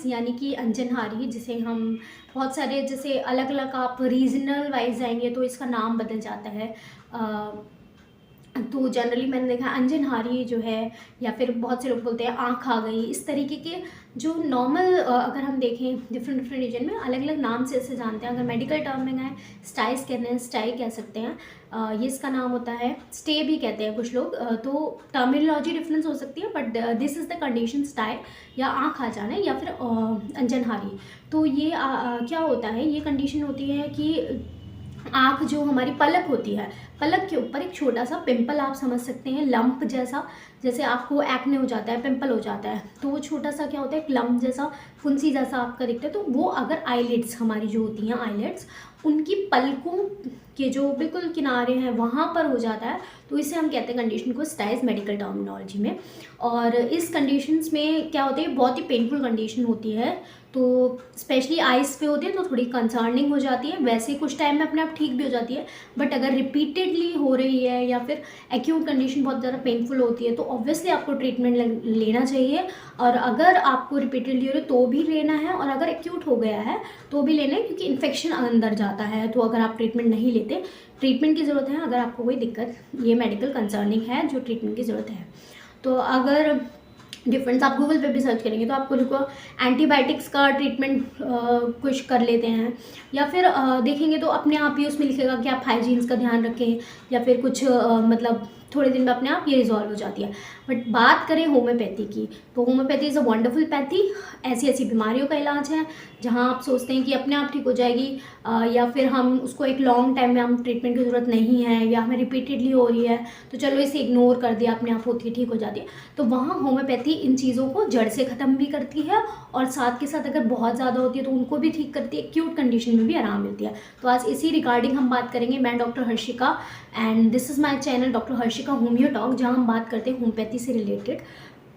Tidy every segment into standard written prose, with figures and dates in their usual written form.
यानी कि अंजनहारी, जिसे हम बहुत सारे जैसे अलग अलग आप रीजनल वाइज जाएंगे तो इसका नाम बदल जाता है। तो जनरली मैंने देखा है अंजनहारी जो है, या फिर बहुत से लोग बोलते हैं आँख आ गई, इस तरीके के जो नॉर्मल अगर हम देखें डिफरेंट डिफरेंट रीजन में अलग अलग नाम से इसे जानते हैं। अगर मेडिकल टर्म में गए स्टाइस कहते हैं, स्टाई कह सकते हैं, ये इसका नाम होता है। स्टे भी कहते हैं कुछ लोग, तो टर्मिनोलॉजी डिफरेंस हो सकती है, but this is the condition stye या आँख आ जाना या फिर अंजनहारी। तो ये क्या होता है, ये कंडीशन होती है कि आँख जो हमारी पलक होती है, पलक के ऊपर एक छोटा सा पिंपल आप समझ सकते हैं, लंप जैसा, जैसे आपको एक्ने हो जाता है, पिंपल हो जाता है, तो वो छोटा सा क्या होता है, एक लंप जैसा, फुंसी जैसा आपका दिखता है। तो वो अगर आईलिड्स हमारी जो होती हैं आईलिड्स, उनकी पलकों के जो बिल्कुल किनारे हैं वहाँ पर हो जाता है, तो इसे हम कहते हैं कंडीशन को स्टाइस मेडिकल टर्मिनोलॉजी में। और इस कंडीशंस में क्या होता है, बहुत ही पेनफुल कंडीशन होती है, तो स्पेशली आइज़ पे होती है तो थोड़ी कंसर्निंग हो जाती है। वैसे कुछ टाइम में अपने आप ठीक भी हो जाती है, बट अगर रिपीटेडली हो रही है या फिर एक्यूट कंडीशन बहुत ज़्यादा पेनफुल होती है तो ऑब्वियसली आपको ट्रीटमेंट लेना चाहिए। और अगर आपको रिपीटेडली हो रही है तो भी लेना है, और अगर एक्यूट हो गया है तो भी लेना है, क्योंकि इन्फेक्शन अंदर जाता है। तो अगर आप ट्रीटमेंट नहीं लेते, ट्रीटमेंट की ज़रूरत है, अगर आपको कोई दिक्कत, ये मेडिकल कंसर्निंग है जो ट्रीटमेंट की ज़रूरत है। तो अगर डिफरेंस आप गूगल पे भी सर्च करेंगे तो आपको देखो एंटीबायोटिक्स का ट्रीटमेंट कुछ कर लेते हैं, या फिर देखेंगे तो अपने आप ही उसमें लिखेगा कि आप हाइजीन्स का ध्यान रखें, या फिर कुछ मतलब थोड़े दिन में अपने आप ये रिजॉल्व हो जाती है। बट बात करें होम्योपैथी की, तो homeopathy is a wonderful pathy. ऐसी ऐसी बीमारियों का इलाज है जहाँ आप सोचते हैं कि अपने आप ठीक हो जाएगी, या फिर हम उसको एक लॉन्ग टाइम में हम ट्रीटमेंट की ज़रूरत नहीं है, या हमें रिपीटेडली हो रही है तो चलो इसे इग्नोर कर दिया, अपने आप होती है, ठीक हो जाती है। तो वहाँ होम्योपैथी इन चीज़ों को जड़ से ख़त्म भी करती है, और साथ के साथ अगर बहुत ज़्यादा होती है तो उनको भी ठीक करती है, एक्यूट कंडीशन में भी आराम मिलती है। तो आज इसी रिगार्डिंग हम बात करेंगे। मैं doctor Harshika, and this is my channel doctor Harshika homeo talk, जहाँ हम बात करते हैं होम्योपैथी से रिलेटेड।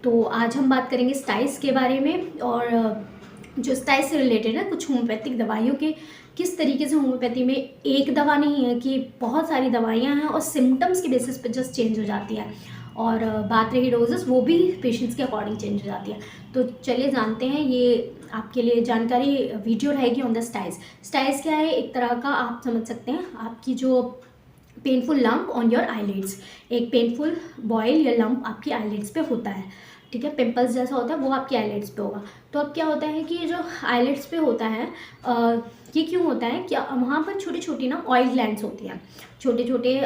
तो आज हम बात करेंगे स्टाइस के बारे में, और जो स्टाइस से रिलेटेड है कुछ होम्योपैथिक दवाइयों के, किस तरीके से होम्योपैथी में एक दवा नहीं है कि बहुत सारी दवाइयाँ हैं, और सिम्टम्स के बेसिस पे जस्ट चेंज हो जाती है, और बात रही डोजेस, वो भी पेशेंट्स के अकॉर्डिंग चेंज हो जाती है। तो चलिए जानते हैं, ये आपके लिए जानकारी वीडियो रहेगी ऑन द स्टाइस। स्टाइस क्या है, एक तरह का आप समझ सकते हैं आपकी जो painful lump on your eyelids, एक पेनफुल बॉयल या लंप आपकी आईलिड्स पे होता है, ठीक है, पिंपल्स जैसा होता है वो आपकी आईलिड्स पे होगा। तो अब क्या होता है कि जो आईलिड्स पे होता है, ये क्यों होता है, क्या वहाँ पर छोटी छोटी ना ऑयल ग्लैंड्स होती हैं, छोटे छोटे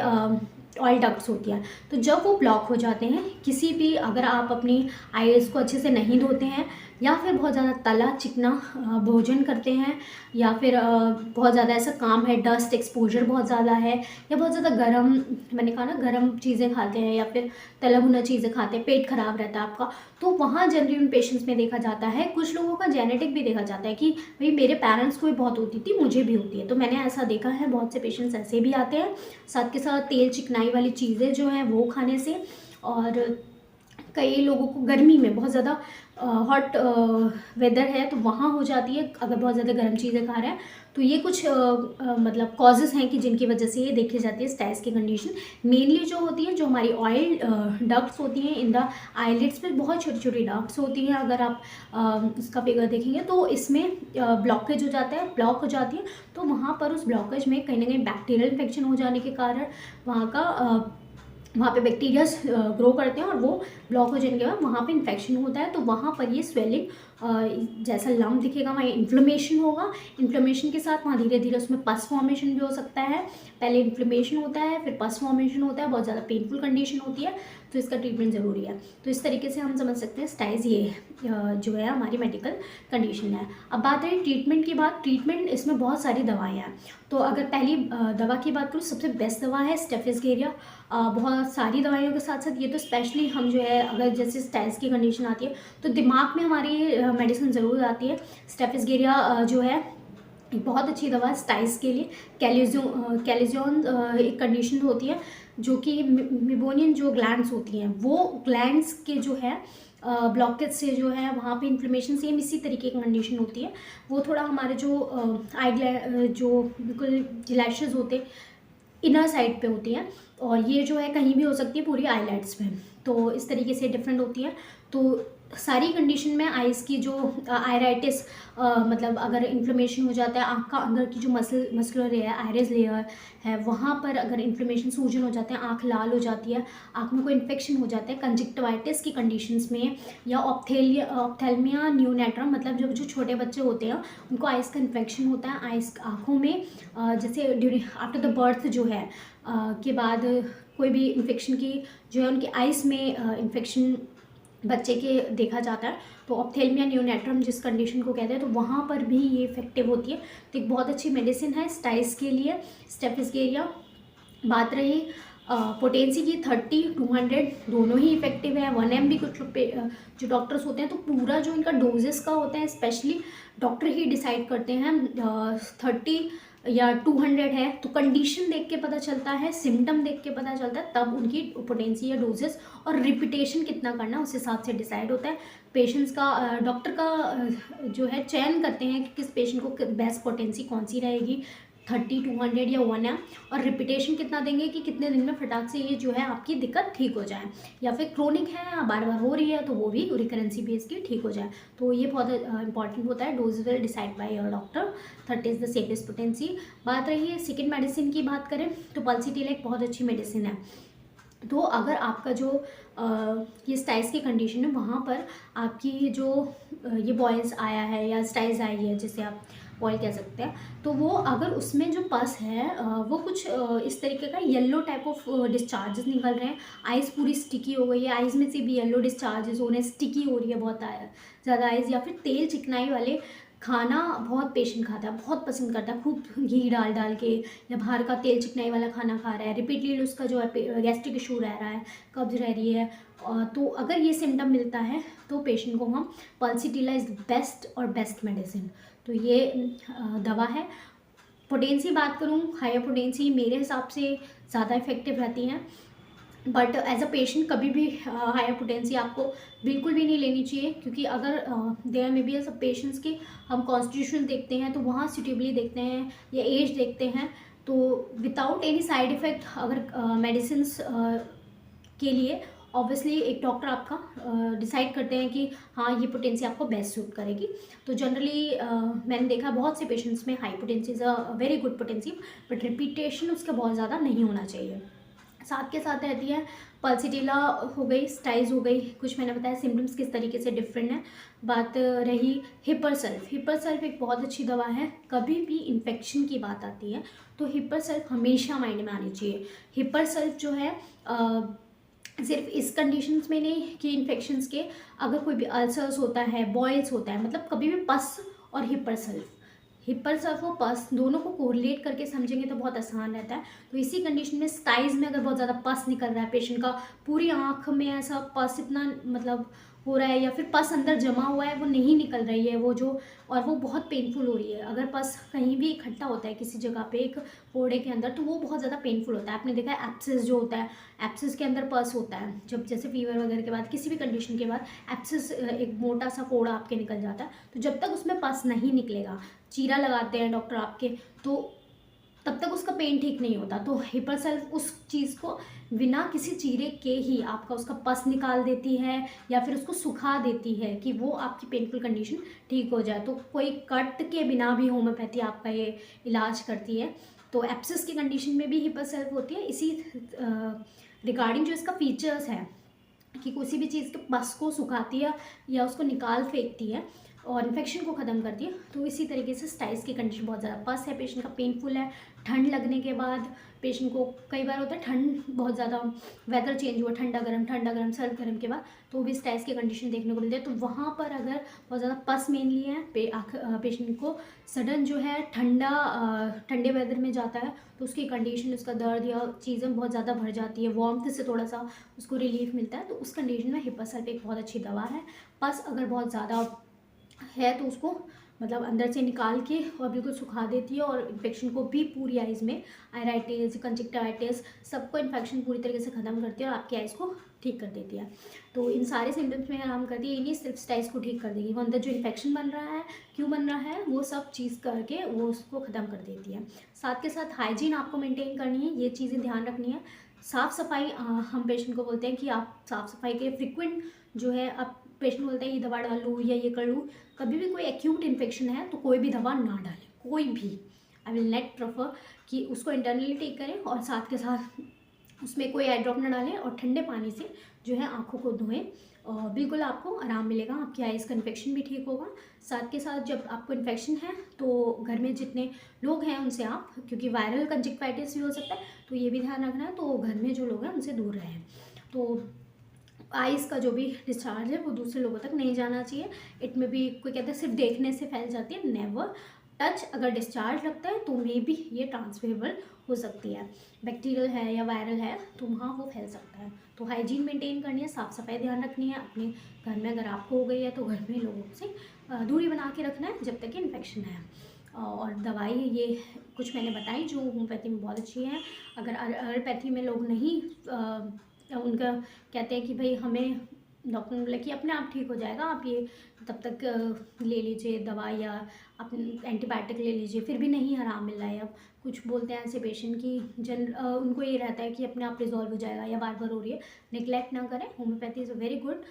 ऑयल डक्ट्स होती हैं। तो जब वो ब्लॉक हो जाते हैं, किसी भी, अगर आप अपनी आईलिड्स को अच्छे से नहीं धोते हैं, या फिर बहुत ज़्यादा तला चिकना भोजन करते हैं, या फिर बहुत ज़्यादा ऐसा काम है, डस्ट एक्सपोजर बहुत ज़्यादा है, या बहुत ज़्यादा गर्म, मैंने कहा ना गर्म चीज़ें खाते हैं, या फिर तला भुना चीज़ें खाते हैं, पेट खराब रहता है आपका, तो वहाँ जनरली उन पेशेंट्स में देखा जाता है, कुछ लोगों का जेनेटिक भी देखा जाता है कि भाई मेरे पेरेंट्स को भी बहुत होती थी, मुझे भी होती है। तो मैंने ऐसा देखा है, बहुत से पेशेंट्स ऐसे भी आते हैं, साथ के साथ तेल चिकनाई वाली चीज़ें जो हैं वो खाने से, और कई लोगों को गर्मी में बहुत ज़्यादा हॉट वेदर है तो वहाँ हो जाती है, अगर बहुत ज़्यादा गर्म चीज़ें खा रहे हैं। तो ये कुछ मतलब कॉजेज़ हैं कि जिनकी वजह से ये देखी जाती है स्टाइस की कंडीशन। मेनली जो होती है, जो हमारी ऑयल डक्ट्स होती हैं इन द आईलिड्स में, बहुत छोटी छोटी डक्ट्स होती हैं। अगर आप इसका फिगर देखेंगे तो इसमें ब्लॉकेज हो जाता है, ब्लॉक हो जाती है, तो वहाँ पर उस ब्लॉकेज में कहीं ना कहीं बैक्टीरियल इन्फेक्शन हो जाने के कारण वहाँ पे बैक्टीरियाज ग्रो करते हैं, और वो ब्लॉक हो जाने के बाद वहाँ पे इन्फेक्शन होता है। तो वहाँ पर ये स्वेलिंग जैसा लम्प दिखेगा, वहाँ इन्फ्लेमेशन होगा, इन्फ्लेमेशन के साथ वहाँ धीरे धीरे उसमें पस फॉर्मेशन भी हो सकता है। पहले इन्फ्लेमेशन होता है, फिर पस फॉर्मेशन होता है, बहुत ज़्यादा पेनफुल कंडीशन होती है, तो इसका ट्रीटमेंट ज़रूरी है। तो इस तरीके से हम समझ सकते हैं स्टाइस ये जो है हमारी मेडिकल कंडीशन है। अब बात रही ट्रीटमेंट की बात, ट्रीटमेंट इसमें बहुत सारी दवाइयाँ हैं। तो अगर पहली दवा की बात करूँ, सबसे बेस्ट दवा है स्टेफिसगेरिया। बहुत सारी दवाइयों के साथ साथ ये तो स्पेशली हम जो है, अगर जैसे स्टाइस की कंडीशन आती है तो दिमाग में हमारी मेडिसिन ज़रूर आती है। स्टेफिसगेरिया जो है एक बहुत अच्छी दवा है स्टाइस के लिए। कैलिजोन एक कंडीशन होती है जो कि मिबोनियन जो ग्लैंड्स होती हैं, वो ग्लैंड्स के जो है ब्लॉकेज से जो है वहाँ पे इन्फ्लेमेशन, सेम इसी तरीके की कंडीशन होती है। वो थोड़ा हमारे जो जो बिल्कुल लैशेज़ होते इनर साइड पे होती हैं, और ये जो है कहीं भी हो सकती है पूरी आईलाइट्स में। तो इस तरीके से डिफरेंट होती है। तो सारी कंडीशन में आइज़ की जो आयराइटिस, मतलब अगर इन्फ्लेमेशन हो जाता है आँख का अंदर की जो मस्कुलर लेयर है, आइरिस लेयर है, वहाँ पर अगर इन्फ्लेमेशन, सूजन हो जाते हैं, आँख लाल हो जाती है, आँख में कोई इन्फेक्शन हो जाता है, कंजक्टिवाइटिस की कंडीशंस में, या ऑप्थेल्मिया न्यूनेट्रम, मतलब जो छोटे बच्चे होते हैं उनको आइज़ का इन्फेक्शन होता है आइज़ आँखों में, जैसे ड्यूरिंग आफ्टर द बर्थ जो है के बाद कोई भी इन्फेक्शन की जो है उनकी आइज़ में इन्फेक्शन बच्चे के देखा जाता है, तो ऑप्थेल्मिया न्यूनेट्रम जिस कंडीशन को कहते हैं, तो वहाँ पर भी ये इफेक्टिव होती है। तो एक बहुत अच्छी मेडिसिन है स्टाइस के लिए, स्टेफिस्केरिया। बात रही पोटेंसी की, 30-200 दोनों ही इफेक्टिव है। 1 mg कुछ जो डॉक्टर्स होते हैं तो पूरा जो इनका डोजेस का होता है स्पेशली डॉक्टर ही डिसाइड करते हैं। 30 या 200 है तो कंडीशन देख के पता चलता है, सिम्टम देख के पता चलता है, तब उनकी पोटेंसी या डोजेस और रिपीटेशन कितना करना उस हिसाब से डिसाइड होता है। पेशेंट्स का डॉक्टर का जो है चयन करते हैं कि किस पेशेंट को बेस्ट पोटेंसी कौन सी रहेगी, 30-200 या 1 m, और रिपीटेशन कितना देंगे कि कितने दिन में फटाक से ये जो है आपकी दिक्कत ठीक हो जाए, या फिर क्रोनिक है बार बार हो रही है तो वो भी रिकरेंसी बेस की ठीक हो जाए। तो ये बहुत इंपॉर्टेंट होता है। Dose will decide by your doctor, 30 is the safest potency. बात रही है सेकेंड मेडिसिन की, बात करें तो पल्सीटिला एक बहुत अच्छी मेडिसिन है। तो अगर आपका जो ये स्टाइस की कंडीशन है वहाँ पर आपकी जो ये बॉयल्स आया है या स्टाइस आई है जिसे आप बॉयल कह सकते हैं, तो वो अगर उसमें जो पस है वो कुछ इस तरीके का येलो टाइप ऑफ डिस्चार्जेस निकल रहे हैं, आइज़ पूरी स्टिकी हो गई है, आइज़ में से भी येलो डिस्चार्जेस हो रहे हैं, स्टिकी हो रही है बहुत ज़्यादा आइज़, या फिर तेल चिकनाई वाले खाना बहुत पेशेंट खाता है, बहुत पसंद करता है, खूब घी डाल डाल के, या बाहर का तेल चिकनाई वाला खाना खा रहा है, रिपीटली उसका जो है गैस्ट्रिक इशू रह रहा है, कब्ज रह रही है, तो अगर ये सिम्टम मिलता है तो पेशेंट को हम पल्सीटिला इज़ बेस्ट और बेस्ट मेडिसिन, तो ये दवा है। पोटेंसी बात करूँ, हायर पोटेंसी मेरे हिसाब से ज़्यादा इफेक्टिव रहती हैं, बट एज अ पेशेंट कभी भी हायर पोटेंसी आपको बिल्कुल भी नहीं लेनी चाहिए, क्योंकि अगर देयर में भी एज अ पेशेंट्स की हम कॉन्स्टिट्यूशन देखते हैं तो वहाँ सूटेबली देखते हैं या एज देखते हैं, तो विदाउट एनी साइड इफ़ेक्ट अगर मेडिसिन के लिए ऑब्वियसली एक डॉक्टर आपका डिसाइड करते हैं कि हाँ ये पोटेंसी आपको बेस्ट सूट करेगी। तो जनरली मैंने देखा बहुत से पेशेंट्स में high potency is a very good potency, but repetition उसका बहुत ज़्यादा नहीं होना चाहिए। साथ के साथ रहती है पल्सीटिला हो गई, स्टाइज हो गई, कुछ मैंने बताया सिम्टम्स किस तरीके से डिफरेंट है। बात रही हिपरसल्फ, हिपरसल्फ एक बहुत अच्छी दवा है। कभी भी इन्फेक्शन की बात आती है तो हिपरसल्फ हमेशा माइंड में आनी चाहिए। हिपरसल्फ जो है सिर्फ इस कंडीशंस में नहीं कि इन्फेक्शंस के, अगर कोई भी अल्सर्स होता है, बॉयल्स होता है, मतलब कभी भी पस और हिपरसल्फ और पस दोनों को कोरिलेट करके समझेंगे तो बहुत आसान रहता है। तो इसी कंडीशन में स्टाइज में अगर बहुत ज़्यादा पस निकल रहा है पेशेंट का, पूरी आँख में ऐसा पस इतना मतलब हो रहा है, या फिर पस अंदर जमा हुआ है वो नहीं निकल रही है वो जो, और वो बहुत पेनफुल हो रही है, अगर पस कहीं भी इकट्ठा होता है किसी जगह पे एक फोड़े के अंदर तो वो बहुत ज़्यादा पेनफुल होता है। आपने देखा है एप्सिस जो होता है, एप्सिस के अंदर पस होता है, जब जैसे फीवर वगैरह के बाद किसी भी कंडीशन के बाद एप्सिस एक मोटा सा फोड़ा आपके निकल जाता है, तो जब तक उसमें पस नहीं निकलेगा, चीरा लगाते हैं डॉक्टर आपके, तो तब तक उसका पेन ठीक नहीं होता। तो हिपरसल्फ उस चीज़ को बिना किसी चीरे के ही आपका उसका पस निकाल देती है या फिर उसको सुखा देती है कि वो आपकी पेनफुल कंडीशन ठीक हो जाए। तो कोई कट के बिना भी होम्योपैथी आपका ये इलाज करती है। तो एप्सिस की कंडीशन में भी हिपरसल्फ होती है। इसी रिगार्डिंग जो इसका फीचर्स है कि किसी भी चीज़ के पस को सुखाती है या उसको निकाल फेंकती है और इन्फेक्शन को ख़त्म करती है, तो इसी तरीके से स्टाइस की कंडीशन बहुत ज़्यादा पस है, पेशेंट का पेनफुल है, ठंड लगने के बाद पेशेंट को कई बार होता है ठंड बहुत ज़्यादा, वेदर चेंज हुआ, ठंडा गर्म सर्द गर्म के बाद तो भी स्टाइस की कंडीशन देखने को मिलती है। तो वहाँ पर अगर बहुत ज़्यादा पस मेनली है, पेशेंट को सडन जो है ठंडे वेदर में जाता है तो उसकी कंडीशन, उसका दर्द या चीज़ें बहुत ज़्यादा बढ़ जाती है, वार्मथ से थोड़ा सा उसको रिलीफ मिलता है, तो उस कंडीशन में हिपरसल्फ एक बहुत अच्छी दवा है। पस अगर बहुत ज़्यादा है तो उसको मतलब अंदर से निकाल के और बिल्कुल सुखा देती है और इन्फेक्शन को भी पूरी आइज़ में, आयराइटिस, कंजक्टिवाइटिस, सबको इन्फेक्शन पूरी तरीके से ख़त्म करती है और आपकी आइज़ को ठीक कर देती है। तो इन सारे सिम्टम्स में आराम करती है, इन्हीं सिर्फ स्टाइस को ठीक कर देगी। वो अंदर जो इन्फेक्शन बन रहा है, क्यों बन रहा है, वो सब चीज़ करके वो उसको ख़त्म कर देती है। साथ के साथ हाइजीन आपको मेनटेन करनी है, ये चीज़ें ध्यान रखनी है। साफ़ सफाई, हम पेशेंट को बोलते हैं कि आप साफ़ सफाई के फ्रिक्वेंट जो है आप पेशेंट बोलता है ये दवा डाल लूँ या ये कर लूँ, कभी भी कोई एक्यूट इन्फेक्शन है तो कोई भी दवा ना डालें, कोई भी। आई विल नेट प्रेफर कि उसको इंटरनली टेक करें और साथ के साथ उसमें कोई आई ड्रॉप ना डालें और ठंडे पानी से जो है आँखों को धोएं और बिल्कुल आपको आराम मिलेगा, आपकी आइज़ का इन्फेक्शन भी ठीक होगा। साथ के साथ जब आपको इन्फेक्शन है तो घर में जितने लोग हैं उनसे आप, क्योंकि वायरल कंजक्टिवाइटिस भी हो सकता है तो ये भी ध्यान रखना है, तो घर में जो लोग हैं उनसे दूर रहें। तो आइज़ का जो भी डिस्चार्ज है वो दूसरे लोगों तक नहीं जाना चाहिए। इट में भी कोई कहता है सिर्फ देखने से फैल जाती है, नेवर टच। अगर डिस्चार्ज लगता है तो मे भी ये ट्रांसफरेबल हो सकती है, बैक्टीरियल है या वायरल है तो वहाँ वो फैल सकता है। तो हाइजीन मेंटेन करनी है, साफ़ सफाई ध्यान रखनी है अपने घर में। अगर आपको हो गई है तो घर में लोगों से दूरी बना के रखना है जब तक कि इन्फेक्शन है। और दवाई ये कुछ मैंने बताई जो होम्योपैथी में बहुत अच्छी है। अगर एलोपैथी में लोग नहीं उनका कहते हैं कि भाई हमें, डॉक्टर ने बोला कि अपने आप ठीक हो जाएगा, आप ये तब तक ले लीजिए दवा या आप एंटीबायोटिक ले लीजिए, फिर भी नहीं आराम मिल रहा है। अब कुछ बोलते हैं ऐसे पेशेंट की उनको ये रहता है कि अपने आप रिजॉल्व हो जाएगा या बार बार हो रही है, निगलेक्ट ना करें। Homeopathy is a very good.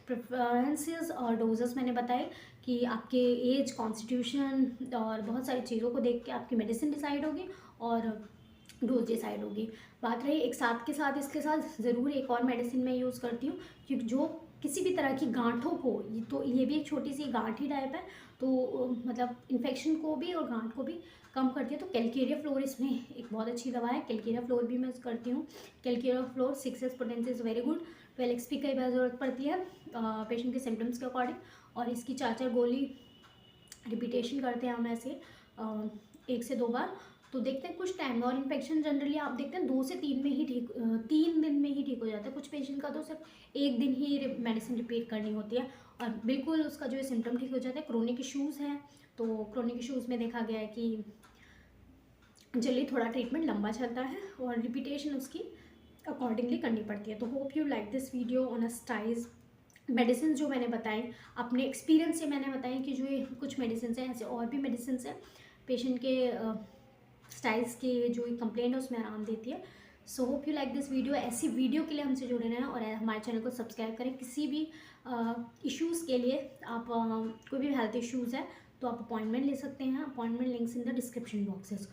Preferences और डोजेस मैंने बताए कि आपके एज, कॉन्स्टिट्यूशन और बहुत सारी चीज़ों को देख के आपकी मेडिसिन डिसाइड होगी और डोज डिसाइड होगी। बात रही एक साथ के साथ, इसके साथ ज़रूर एक और मेडिसिन मैं यूज़ करती हूँ क्योंकि जो किसी भी तरह की गांठों को, तो ये भी एक छोटी सी गांठ ही टाइप है, तो मतलब इन्फेक्शन को भी और गांठ को भी कम करती है। तो कैलकेरिया फ्लोर इसमें एक बहुत अच्छी दवा है, कैलकेरिया फ्लोर भी मैं करती हूँ। Calcarea floor 6S potency is very good. 12XP कई बार ज़रूरत पड़ती है पेशेंट के सिम्टम्स के अकॉर्डिंग, और इसकी 4 गोली रिपीटेशन करते हैं हम ऐसे 1 से 2 बार, तो देखते हैं कुछ टाइम में। और इन्फेक्शन जनरली आप देखते हैं 2 से 3 में ही 3 दिन में ही ठीक हो जाता है। कुछ पेशेंट का तो सिर्फ 1 दिन ही मेडिसिन रिपीट करनी होती है और बिल्कुल उसका जो है सिम्टम ठीक हो जाता है। क्रोनिक इशूज़ हैं तो क्रोनिक इशूज़ में देखा गया है कि जल्दी थोड़ा ट्रीटमेंट लंबा चलता है और रिपीटेशन उसकी अकॉर्डिंगली करनी पड़ती है। तो hope you like this video on a styes medicine जो मैंने बताई, अपने एक्सपीरियंस से मैंने बताई कि जो ये कुछ मेडिसिन हैं, ऐसे और भी मेडिसिन हैं पेशेंट के स्टाइल्स के जो कंप्लेंट है उसमें आराम देती है। So hope you like this video. ऐसी वीडियो के लिए हमसे जुड़े रहें और हमारे चैनल को सब्सक्राइब करें। किसी भी इश्यूज़ के लिए आप कोई भी हेल्थ इश्यूज़ है तो आप अपॉइंटमेंट ले सकते हैं। Appointment links in the description boxes.